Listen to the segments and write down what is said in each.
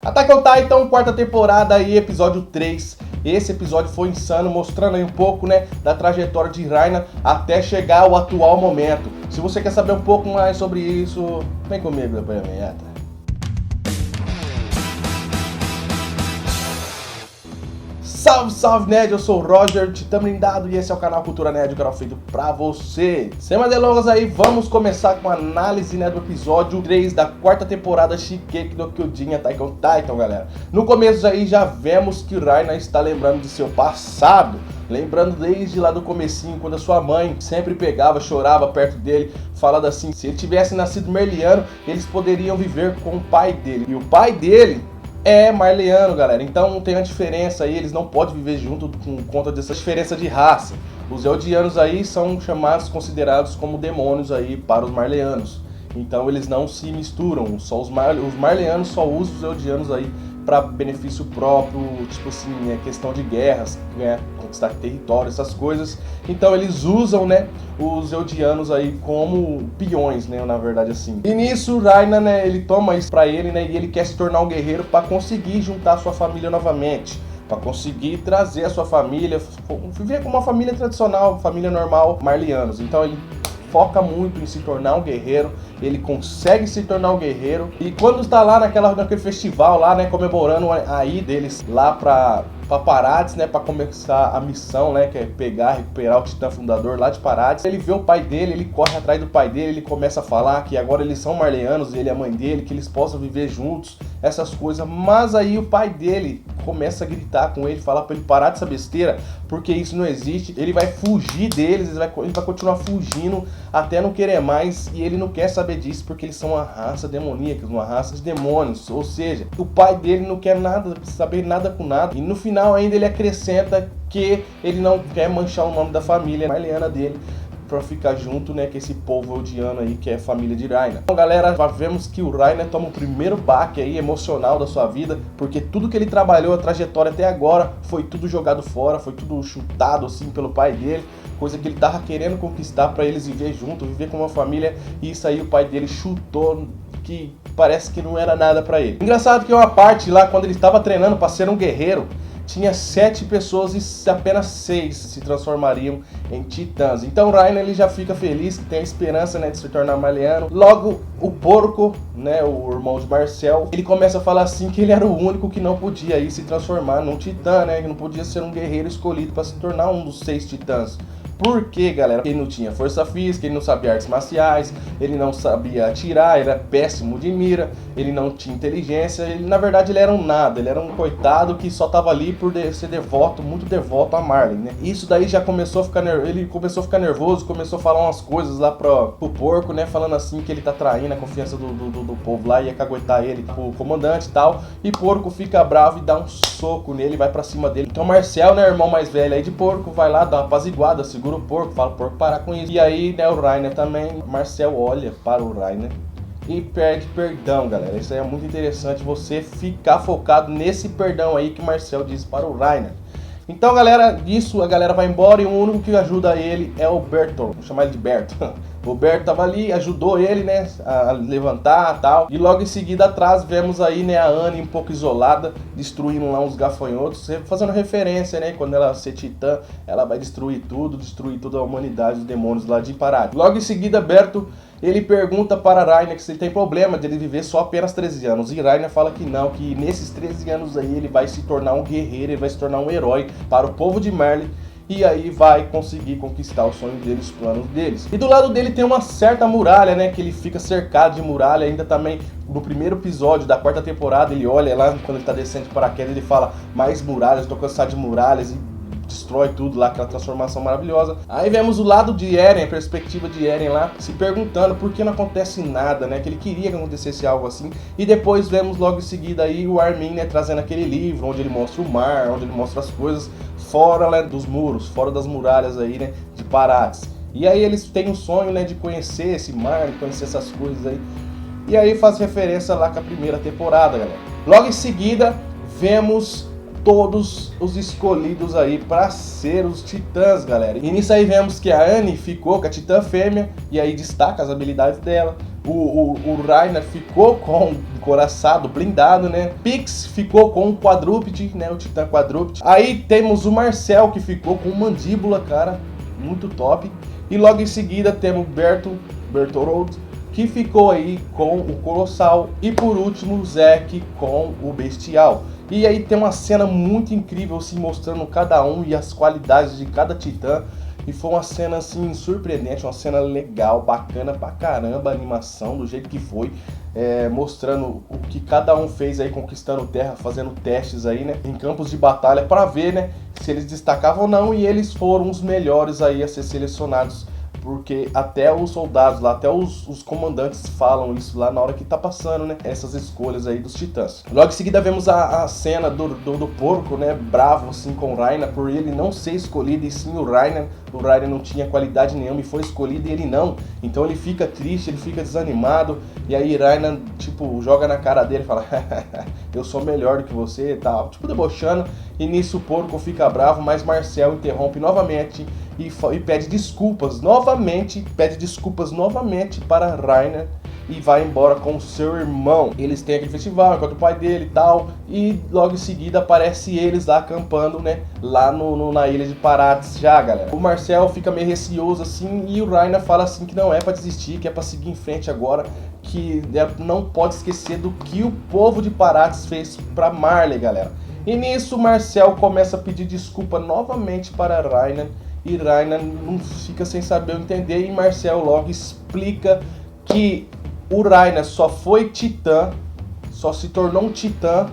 Attack on Titan, quarta temporada e episódio 3. Esse episódio foi insano, mostrando aí um pouco, né, da trajetória de Reiner até chegar ao atual momento. Se você quer saber um pouco mais sobre isso, vem comigo depois da vinheta. Salve, salve Nerd, eu sou o Roger, Titã Blindado, e esse é o canal Cultura Nerd, o canal feito pra você. Sem mais delongas aí, vamos começar com a análise, né, do episódio 3 da quarta temporada Shingeki no Kyojin Attack on Titan, galera. No começo aí já vemos que o Reiner está lembrando de seu passado, lembrando desde lá do comecinho, quando a sua mãe sempre pegava, chorava perto dele, falando assim, se ele tivesse nascido Merliano, eles poderiam viver com o pai dele. E o pai dele é marleano, galera, então tem uma diferença aí, eles não podem viver junto por conta dessa diferença de raça. Os eldianos aí são chamados, considerados como demônios aí para os marleanos, então eles não se misturam, só os marleanos só usam os eldianos aí para benefício próprio, tipo assim, é questão de guerras, né, conquistar território, essas coisas. Então eles usam, né, os eldianos aí como peões, né, na verdade assim. E nisso o Reiner, né, ele toma isso pra ele, né, e ele quer se tornar um guerreiro para conseguir juntar a sua família novamente, para conseguir trazer a sua família, viver como uma família tradicional, família normal, marleanos. Então ele foca muito em se tornar um guerreiro, ele consegue se tornar um guerreiro, e quando está lá naquele festival lá, né, comemorando a ida deles lá pra Parades, né, para começar a missão, né, que é recuperar o Titã Fundador lá de Parades, ele vê o pai dele, ele corre atrás do pai dele, ele começa a falar que agora eles são marleanos, ele é a mãe dele, que eles possam viver juntos, essas coisas, mas aí o pai dele começa a gritar com ele, falar para ele parar dessa besteira, porque isso não existe, ele vai fugir deles, ele vai continuar fugindo até não querer mais, e ele não quer saber disso, porque eles são uma raça demoníaca, uma raça de demônios, ou seja, o pai dele não quer nada, saber nada com nada, e no final ainda ele acrescenta que ele não quer manchar o nome da família marleana dele pra ficar junto, né, com esse povo eldiano aí, que é a família de Reiner. Então, galera, já vemos que o Reiner toma o primeiro baque aí emocional da sua vida, porque tudo que ele trabalhou, a trajetória até agora, foi tudo jogado fora, foi tudo chutado assim pelo pai dele, coisa que ele tava querendo conquistar pra eles viver junto, viver como uma família, e isso aí o pai dele chutou, que parece que não era nada pra ele. Engraçado que uma parte lá, quando ele estava treinando pra ser um guerreiro, tinha 7 pessoas e apenas 6 se transformariam em titãs. Então o Reiner ele já fica feliz, que tem a esperança, né, de se tornar marleano. Logo o porco, né, o irmão de Marcel, ele começa a falar assim que ele era o único que não podia aí se transformar num titã, né, que não podia ser um guerreiro escolhido para se tornar um dos 6 titãs. Por quê, galera? Ele não tinha força física, ele não sabia artes marciais, ele não sabia atirar, ele era péssimo de mira, ele não tinha inteligência, ele, na verdade ele era um nada, ele era um coitado que só tava ali por ser devoto, muito devoto a Marley, né? Isso daí já começou a ficar ele começou a ficar nervoso, começou a falar umas coisas lá pro porco, né? Falando assim que ele tá traindo a confiança do povo lá, ia caguetar ele, o comandante e tal, e porco fica bravo e dá um soco nele, vai pra cima dele. Então Marcel, né, irmão mais velho aí de porco, vai lá, dá uma apaziguada, segura o porco, fala pro porco parar com isso. E aí, né, o Reiner também, Marcel olha para o Reiner e pede perdão, galera. Isso aí é muito interessante, você ficar focado nesse perdão aí que Marcel diz para o Reiner. Então, galera, isso a galera vai embora e o único que ajuda ele é o Bertolt, vou chamar ele de Berto. O Berto tava ali, ajudou ele, né, a levantar e tal. E logo em seguida atrás vemos aí, né, a Annie um pouco isolada, destruindo lá uns gafanhotos, fazendo referência, né, quando ela ser titã, ela vai destruir toda a humanidade, os demônios lá de Parades. Logo em seguida, Berto, ele pergunta para Reiner se ele tem problema de ele viver só apenas 13 anos. E Reiner fala que não, que nesses 13 anos aí ele vai se tornar um guerreiro, ele vai se tornar um herói para o povo de Marley. E aí vai conseguir conquistar o sonho deles, os planos deles. E do lado dele tem uma certa muralha, né, que ele fica cercado de muralha. Ainda também no primeiro episódio da quarta temporada, ele olha lá, quando ele tá descendo de paraquedas, ele fala, mais muralhas, tô cansado de muralhas, e destrói tudo lá, aquela transformação maravilhosa. Aí vemos o lado de Eren, a perspectiva de Eren lá, se perguntando por que não acontece nada, né, que ele queria que acontecesse algo assim. E depois vemos logo em seguida aí o Armin, né, trazendo aquele livro, onde ele mostra o mar, onde ele mostra as coisas fora, né, dos muros, fora das muralhas aí, né, de Parades. E aí eles têm um sonho, né, de conhecer esse mar, de conhecer essas coisas aí. E aí faz referência lá com a primeira temporada, galera. Logo em seguida, vemos todos os escolhidos aí para ser os titãs, galera. E nisso aí vemos que a Annie ficou com a titã fêmea, e aí destaca as habilidades dela. O Reiner ficou com o coraçado blindado, né? Pix ficou com o quadrúpede, né? O Titã quadrúpede. Aí temos o Marcel, que ficou com mandíbula, cara, muito top. E logo em seguida temos o Bertorold, que ficou aí com o Colossal. E por último o Zek com o Bestial. E aí tem uma cena muito incrível, assim, mostrando cada um e as qualidades de cada Titã. E foi uma cena, assim, surpreendente, uma cena legal, bacana pra caramba a animação, do jeito que foi. Mostrando o que cada um fez aí, conquistando terra, fazendo testes aí, né, em campos de batalha, pra ver, né, se eles destacavam ou não. E eles foram os melhores aí a ser selecionados. Porque até os soldados lá, até os comandantes falam isso lá na hora que tá passando, né? Essas escolhas aí dos titãs. Logo em seguida vemos a cena do porco, né? Bravo assim com o Reiner, por ele não ser escolhido, e sim o Reiner. O Reiner não tinha qualidade nenhuma e foi escolhido e ele não. Então ele fica triste, ele fica desanimado. E aí Reiner, tipo, joga na cara dele e fala: eu sou melhor do que você e tal. Tipo, debochando. E nisso o porco fica bravo, mas Marcel interrompe novamente e pede desculpas novamente para Reiner e vai embora com seu irmão. Eles têm aquele festival enquanto o pai dele e tal, e logo em seguida aparece eles lá acampando, né, lá na ilha de Parates já, galera. O Marcel fica meio receoso assim, e o Reiner fala assim que não é pra desistir, que é pra seguir em frente agora, que não pode esquecer do que o povo de Parates fez pra Marley, galera. E nisso Marcel começa a pedir desculpa novamente para Reiner, e Reiner não fica sem saber o entender, e Marcel logo explica que o Reiner só foi titã, só se tornou um titã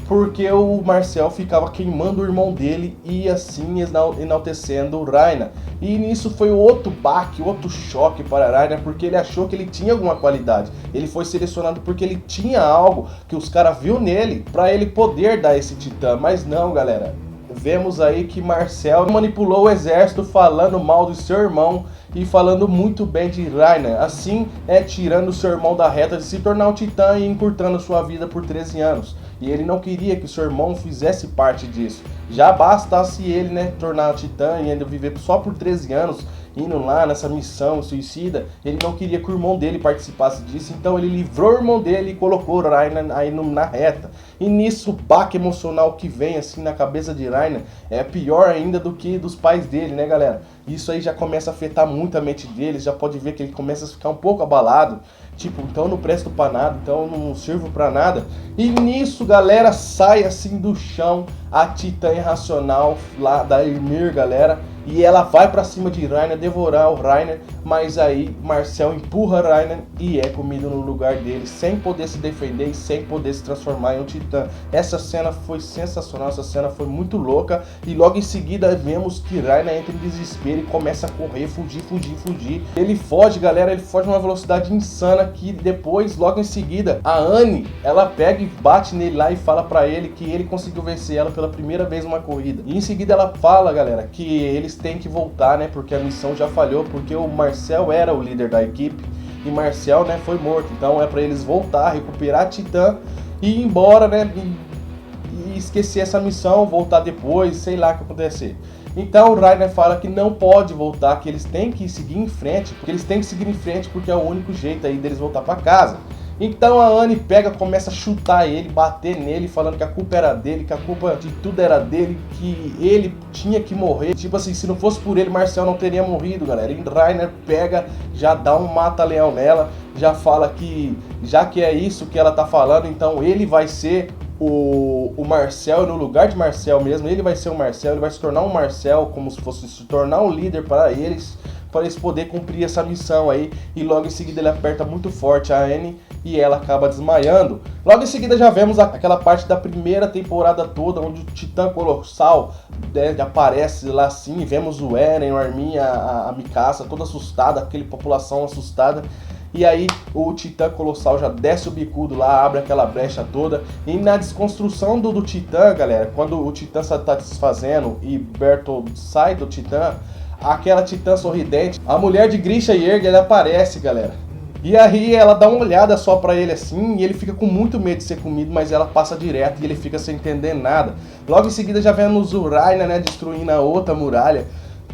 porque o Marcel ficava queimando o irmão dele e assim enaltecendo o Reiner. E nisso foi outro baque, outro choque para Reiner, porque ele achou que ele tinha alguma qualidade. Ele foi selecionado porque ele tinha algo que os caras viu nele para ele poder dar esse titã, mas não, galera. Vemos aí que Marcel manipulou o exército falando mal do seu irmão e falando muito bem de Reiner, assim tirando seu irmão da reta de se tornar um titã e encurtando sua vida por 13 anos. E ele não queria que o seu irmão fizesse parte disso. Já bastasse ele, né, tornar um titã e ainda viver só por 13 anos, indo lá nessa missão suicida. Ele não queria que o irmão dele participasse disso, então ele livrou o irmão dele e colocou o Reiner aí na reta. E nisso o baque emocional que vem assim na cabeça de Reiner é pior ainda do que dos pais dele, né, galera? Isso aí já começa a afetar muito a mente dele, já pode ver que ele começa a ficar um pouco abalado. Tipo, então eu não presto pra nada, então eu não sirvo pra nada. E nisso, galera, sai assim do chão a Titã Irracional lá da Ymir, galera. E ela vai pra cima de Reiner, devorar o Reiner. Mas aí Marcel empurra Reiner e é comido no lugar dele, sem poder se defender e sem poder se transformar em um titã. Essa cena foi sensacional, essa cena foi muito louca. E logo em seguida vemos que Reiner entra em desespero e começa a correr, fugir. Ele foge, galera, ele foge numa velocidade insana, que depois, logo em seguida, a Anne, ela pega e bate nele lá e fala pra ele que ele conseguiu vencer ela pela primeira vez numa corrida. E em seguida ela fala, galera, que eles têm que voltar, né, porque a missão já falhou, porque o Marcel era o líder da equipe e Marcel, né, foi morto. Então é pra eles voltar, recuperar a Titã e ir embora, né, e esquecer essa missão, voltar depois, sei lá o que acontecer. Então o Reiner fala que não pode voltar, que eles têm que seguir em frente, porque é o único jeito aí deles voltar pra casa. Então a Anne pega, começa a chutar ele, bater nele, falando que a culpa era dele, que a culpa de tudo era dele, que ele tinha que morrer. Tipo assim, se não fosse por ele, Marcel não teria morrido, galera. E Reiner pega, já dá um mata-leão nela, já fala que, já que é isso que ela tá falando, então ele vai ser o Marcel, no lugar de Marcel mesmo, ele vai ser o Marcel, ele vai se tornar um Marcel, como se fosse se tornar um líder para eles poderem cumprir essa missão aí. E logo em seguida ele aperta muito forte a Anne e ela acaba desmaiando. Logo em seguida já vemos aquela parte da primeira temporada toda, onde o Titã Colossal, né, aparece lá assim, vemos o Eren, o Armin, a Mikasa toda assustada, aquela população assustada. E aí o Titã Colossal já desce o bicudo lá, abre aquela brecha toda. E na desconstrução do Titã, galera, quando o Titã está desfazendo e Bertolt sai do Titã, aquela Titã sorridente, a mulher de Grisha Jäger, ela aparece, galera. E aí ela dá uma olhada só pra ele assim, e ele fica com muito medo de ser comido, mas ela passa direto e ele fica sem entender nada. Logo em seguida já vemos o Reiner, né, destruindo a outra muralha.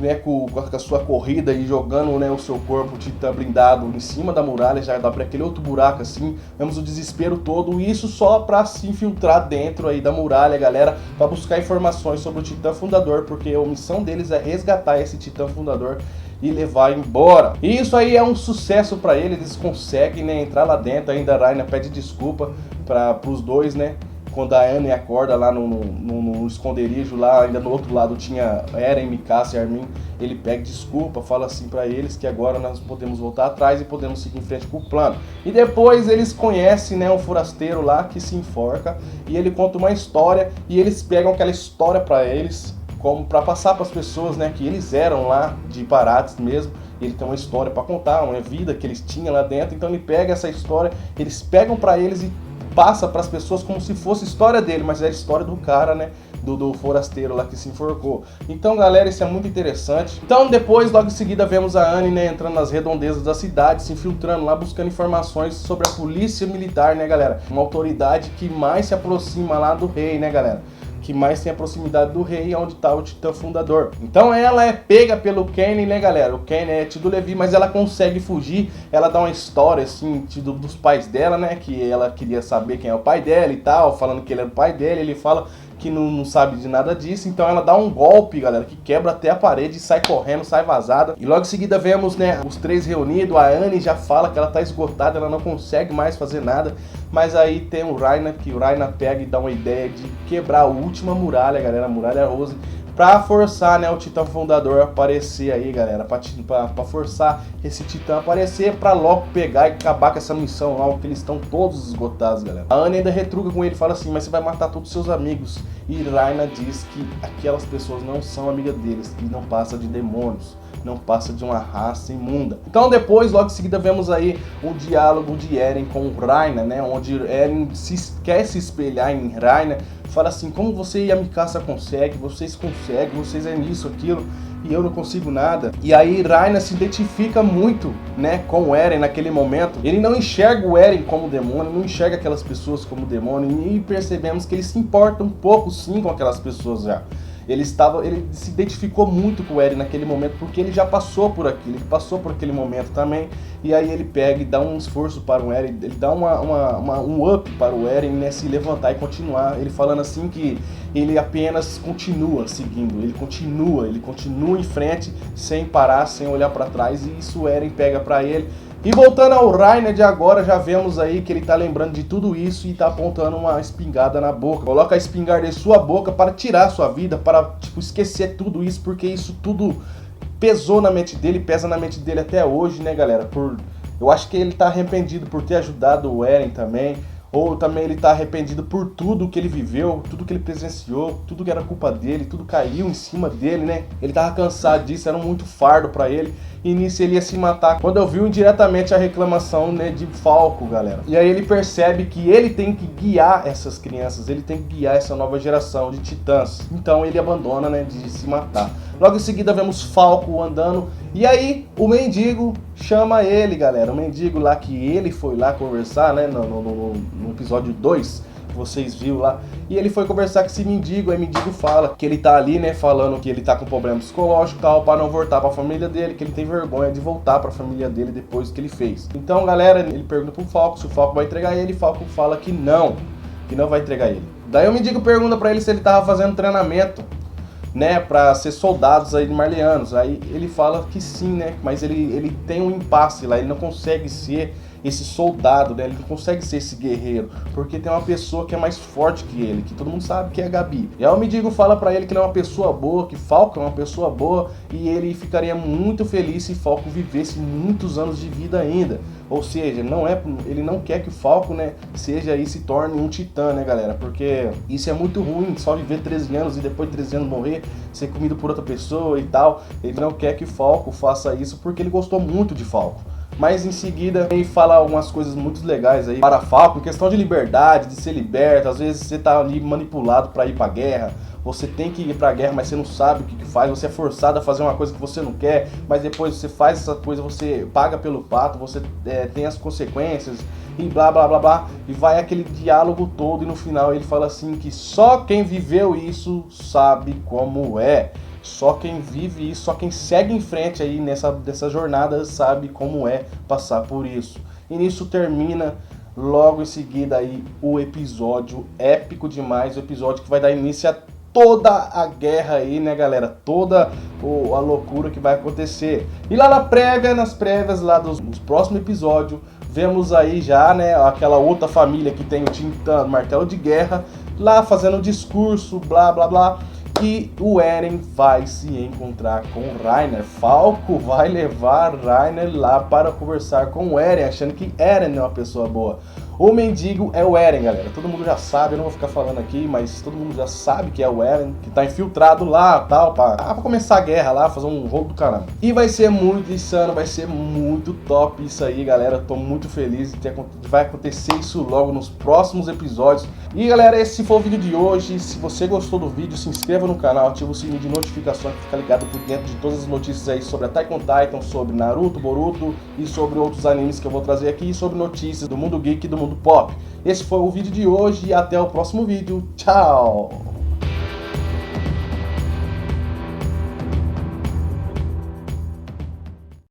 né, com a sua corrida e jogando, né, o seu corpo titã blindado em cima da muralha, já dá para aquele outro buraco assim, vemos o desespero todo, isso só para se infiltrar dentro aí da muralha, galera, para buscar informações sobre o titã fundador, porque a missão deles é resgatar esse titã fundador e levar embora. E isso aí é um sucesso para eles conseguem, né, entrar lá dentro. Ainda a Raina pede desculpa para os dois, né, quando a Anne acorda lá no esconderijo lá, ainda no outro lado tinha Eren, Mikasa e Armin, ele pede desculpa, fala assim pra eles que agora nós podemos voltar atrás e podemos seguir em frente com o plano. E depois eles conhecem, né, um forasteiro lá que se enforca e ele conta uma história e eles pegam aquela história pra eles, como para passar para as pessoas, né, que eles eram lá de Paraty mesmo. Ele tem uma história para contar, uma vida que eles tinham lá dentro, então ele pega essa história, eles pegam para eles e passa para as pessoas como se fosse história dele, mas é a história do cara, né, do forasteiro lá que se enforcou. Então, galera, isso é muito interessante. Então, depois, logo em seguida, vemos a Anne, né, entrando nas redondezas da cidade, se infiltrando lá, buscando informações sobre a polícia militar, né, galera? Uma autoridade que mais se aproxima lá do rei, né, galera? Que mais tem a proximidade do rei, onde tá o titã fundador. Então ela é pega pelo Kaine, né, galera? O Kaine é tido Levi, mas ela consegue fugir. Ela dá uma história, assim, dos pais dela, né? Que ela queria saber quem é o pai dela e tal, falando que ele era o pai dele. Ele fala que não sabe de nada disso, então ela dá um golpe, galera, que quebra até a parede, sai correndo, sai vazada. E logo em seguida vemos, né, os três reunidos. A Anne já fala que ela tá esgotada, ela não consegue mais fazer nada, mas aí tem o Raina, que o Raina pega e dá uma ideia de quebrar a última muralha, galera, a muralha Rose, pra forçar, né, o titã fundador a aparecer aí, galera, pra forçar esse titã a aparecer, pra logo pegar e acabar com essa missão lá, porque eles estão todos esgotados, galera. A Anne ainda retruca com ele, fala assim, mas você vai matar todos os seus amigos. E Raina diz que aquelas pessoas não são amigas deles, que não passa de demônios, não passa de uma raça imunda. Então depois, logo em seguida, vemos aí um diálogo de Eren com Raina, né, onde Eren quer se espelhar em Raina, fala assim, como você e a Mikasa conseguem, vocês é isso, aquilo, e eu não consigo nada. E aí Raina se identifica muito, né, com o Eren naquele momento. Ele não enxerga o Eren como demônio, não enxerga aquelas pessoas como demônio, e percebemos que ele se importa um pouco sim com aquelas pessoas já. Ele se identificou muito com o Eren naquele momento, porque ele já passou por aquilo, ele passou por aquele momento também, e aí ele pega e dá um esforço para o Eren, ele dá um up para o Eren, né, se levantar e continuar, ele falando assim que ele apenas continua seguindo, ele continua em frente, sem parar, sem olhar para trás, e isso o Eren pega para ele. E voltando ao Rainer de agora, já vemos aí que ele tá lembrando de tudo isso e tá apontando uma espingarda na boca. Coloca a espingarda em sua boca para tirar a sua vida, para, tipo, esquecer tudo isso, porque isso tudo pesou na mente dele, pesa na mente dele até hoje, né, galera? Eu acho que ele tá arrependido por ter ajudado o Eren também, ou também ele tá arrependido por tudo que ele viveu, tudo que ele presenciou, tudo que era culpa dele, tudo caiu em cima dele, né? Ele tava cansado disso, era muito fardo pra ele, e nisso ele ia se matar. Quando eu vi indiretamente a reclamação, né, de Falco, galera. E aí ele percebe que ele tem que guiar essas crianças, ele tem que guiar essa nova geração de titãs. Então ele abandona, né, de se matar. Logo em seguida vemos Falco andando, e aí o mendigo chama ele, galera. O mendigo lá que ele foi lá conversar, né, no episódio 2, que vocês viram lá. E ele foi conversar com esse mendigo, aí o mendigo fala que ele tá ali, né, falando que ele tá com problema psicológico e tal, pra não voltar pra família dele, que ele tem vergonha de voltar pra família dele depois que ele fez. Então, galera, ele pergunta pro Falco se o Falco vai entregar ele, e o Falco fala que não vai entregar ele. Daí o mendigo pergunta pra ele se ele tava fazendo treinamento, né, pra ser soldados aí de Marleyanos. Aí ele fala que sim, né, mas ele tem um impasse lá, ele não consegue ser esse soldado, né, ele não consegue ser esse guerreiro, porque tem uma pessoa que é mais forte que ele, que todo mundo sabe que é a Gabi. E aí o mendigo fala pra ele que ele é uma pessoa boa, que Falco é uma pessoa boa, e ele ficaria muito feliz se Falco vivesse muitos anos de vida ainda. Ou seja, ele não quer que o Falco, né, seja e se torne um titã, né, galera? Porque isso é muito ruim, só viver 13 anos e depois de 13 anos morrer, ser comido por outra pessoa e tal. Ele não quer que Falco faça isso porque ele gostou muito de Falco. Mas em seguida ele fala algumas coisas muito legais aí para Falco, em questão de liberdade, de ser liberto. Às vezes você tá ali manipulado para ir pra guerra, você tem que ir pra guerra, mas você não sabe o que faz, você é forçado a fazer uma coisa que você não quer, mas depois você faz essa coisa, você paga pelo pato, você tem as consequências e blá blá blá blá, e vai aquele diálogo todo, e no final ele fala assim que só quem viveu isso sabe como é. Só quem vive isso, só quem segue em frente aí dessa jornada sabe como é passar por isso. E nisso termina logo em seguida aí o episódio épico demais, o episódio que vai dar início a toda a guerra aí, né, galera? Toda a loucura que vai acontecer. E lá nas prévias lá dos próximos episódios, vemos aí já, né, aquela outra família que tem o Titã, Martelo de Guerra, lá fazendo discurso, blá blá blá. E o Eren vai se encontrar com o Reiner. Falco vai levar Reiner lá para conversar com o Eren, achando que Eren é uma pessoa boa. O mendigo é o Eren, galera. Todo mundo já sabe, eu não vou ficar falando aqui, mas todo mundo já sabe que é o Eren, que tá infiltrado lá, tal, pra começar a guerra lá, fazer um roubo do caramba. E vai ser muito insano, vai ser muito top isso aí, galera. Tô muito feliz de vai acontecer isso logo nos próximos episódios. E galera, esse foi o vídeo de hoje. Se você gostou do vídeo, se inscreva no canal, ativa o sininho de notificações para ficar ligado por dentro de todas as notícias aí sobre Attack on Titan, sobre Naruto, Boruto e sobre outros animes que eu vou trazer aqui, e sobre notícias do mundo geek e do mundo pop. Esse foi o vídeo de hoje e até o próximo vídeo. Tchau!